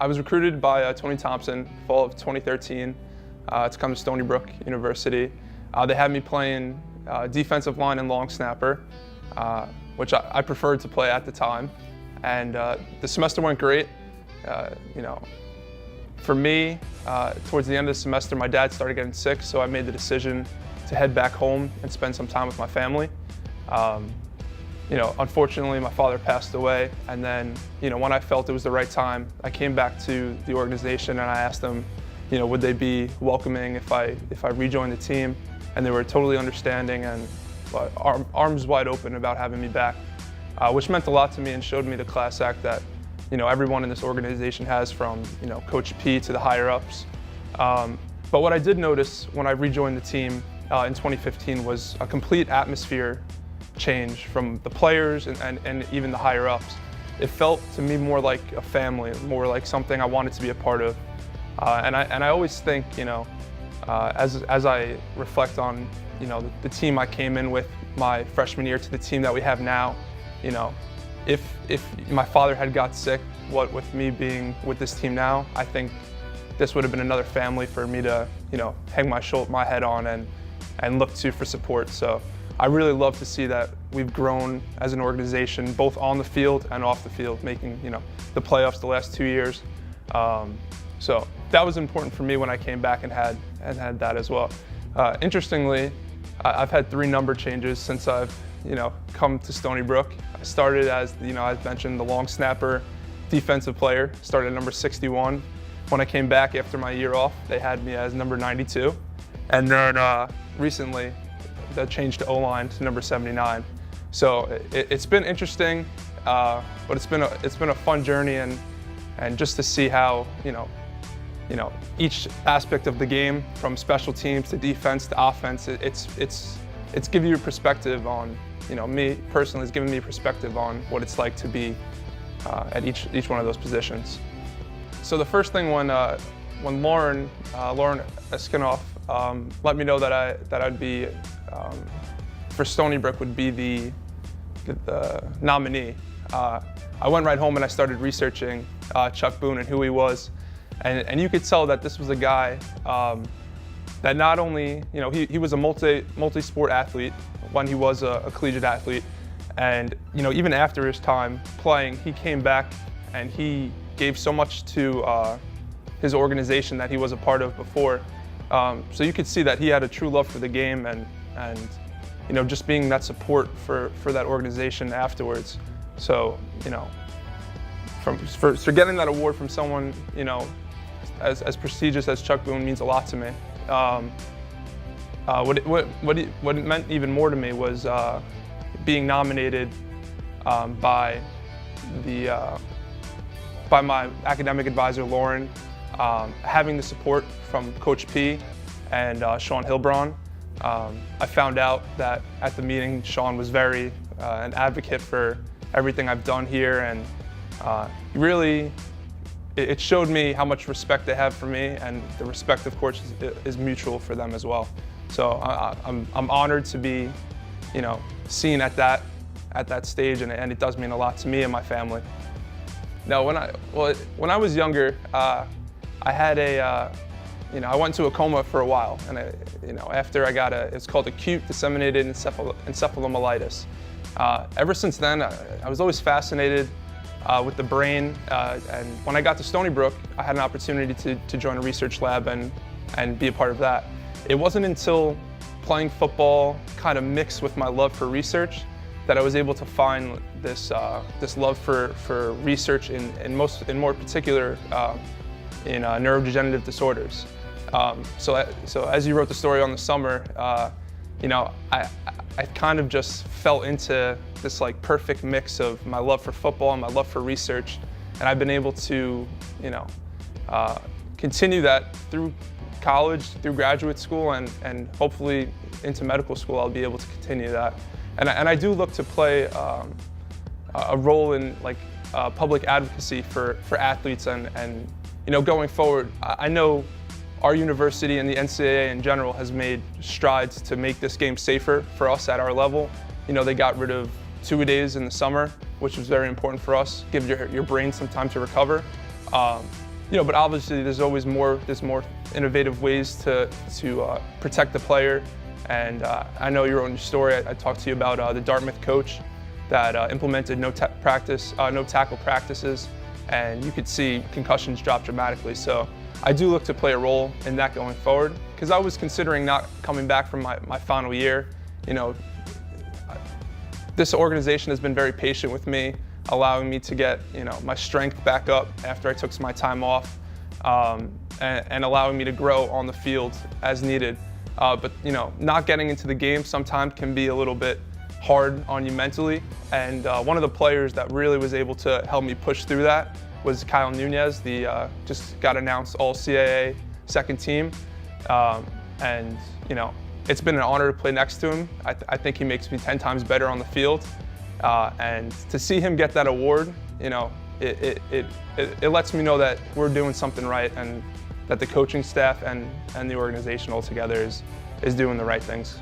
I was recruited by Tony Thompson, fall of 2013, to come to Stony Brook University. They had me playing defensive line and long snapper, which I preferred to play at the time. And the semester went great. For me, towards the end of the semester, my dad started getting sick, so I made the decision to head back home and spend some time with my family. Unfortunately, my father passed away, and then, when I felt it was the right time, I came back to the organization and I asked them, would they be welcoming if I rejoined the team, and they were totally understanding and arms wide open about having me back, which meant a lot to me and showed me the class act that everyone in this organization has, from Coach P to the higher ups. But what I did notice when I rejoined the team in 2015 was a complete atmosphere change from the players and even the higher ups. It felt to me more like a family, more like something I wanted to be a part of. And I always think, as I reflect on the team I came in with my freshman year to the team that we have now, if my father had got sick, what with me being with this team now, I think this would have been another family for me to hang my head on and look to for support. So I really love to see that we've grown as an organization, both on the field and off the field, making the playoffs the last 2 years. So that was important for me when I came back and had that as well. Interestingly, I've had 3 number changes since I've come to Stony Brook. I started as I mentioned, the long snapper, defensive player. Started at number 61. When I came back after my year off, they had me as number 92, and then recently that changed to O-line to number 79. So it's been interesting, but it's been a fun journey, and just to see how each aspect of the game, from special teams to defense to offense, it's giving you a perspective on, me personally, it's given me a perspective on what it's like to be at each one of those positions. So the first thing when Lauren Eskinoff let me know that I'd be for Stony Brook would be the nominee, I went right home and I started researching Chuck Boone and who he was, and you could tell that this was a guy that not only he was a multi-sport athlete when he was a collegiate athlete, and even after his time playing, he came back and he gave so much to his organization that he was a part of before. So you could see that he had a true love for the game, and just being that support for that organization afterwards. So for getting that award from someone as prestigious as Chuck Boone means a lot to me. What it meant even more to me was being nominated by my academic advisor Lauren, having the support from Coach P and Sean Hilbron. I found out that at the meeting, Sean was very an advocate for everything I've done here, and really it showed me how much respect they have for me, and the respect, of course, is mutual for them as well. So I'm honored to be seen at that stage, and it does mean a lot to me and my family. Now, when I was younger, I had I went into a coma for a while, and after I got it's called acute disseminated encephalomyelitis. Ever since then, I was always fascinated with the brain, and when I got to Stony Brook, I had an opportunity to join a research lab and be a part of that. It wasn't until playing football kind of mixed with my love for research that I was able to find this love for research in more particular in neurodegenerative disorders. So as you wrote the story on the summer, I kind of just fell into this perfect mix of my love for football and my love for research, and I've been able to continue that through college, through graduate school, and hopefully into medical school I'll be able to continue that. And I do look to play a role in public advocacy for athletes, and going forward, I know our university and the NCAA in general has made strides to make this game safer for us at our level. They got rid of 2-a-days in the summer, which was very important for us, give your brain some time to recover. But obviously there's always more innovative ways to protect the player. And I know your own story. I talked to you about the Dartmouth coach that implemented no tackle practices, and you could see concussions drop dramatically. So I do look to play a role in that going forward, because I was considering not coming back from my final year. This organization has been very patient with me, allowing me to get my strength back up after I took my time off, and allowing me to grow on the field as needed. But not getting into the game sometimes can be a little bit hard on you mentally. And one of the players that really was able to help me push through that was Kyle Nunez, the just got announced All-CAA second team. And it's been an honor to play next to him. I think he makes me 10 times better on the field. And to see him get that award, it lets me know that we're doing something right, and that the coaching staff and the organization altogether is doing the right things.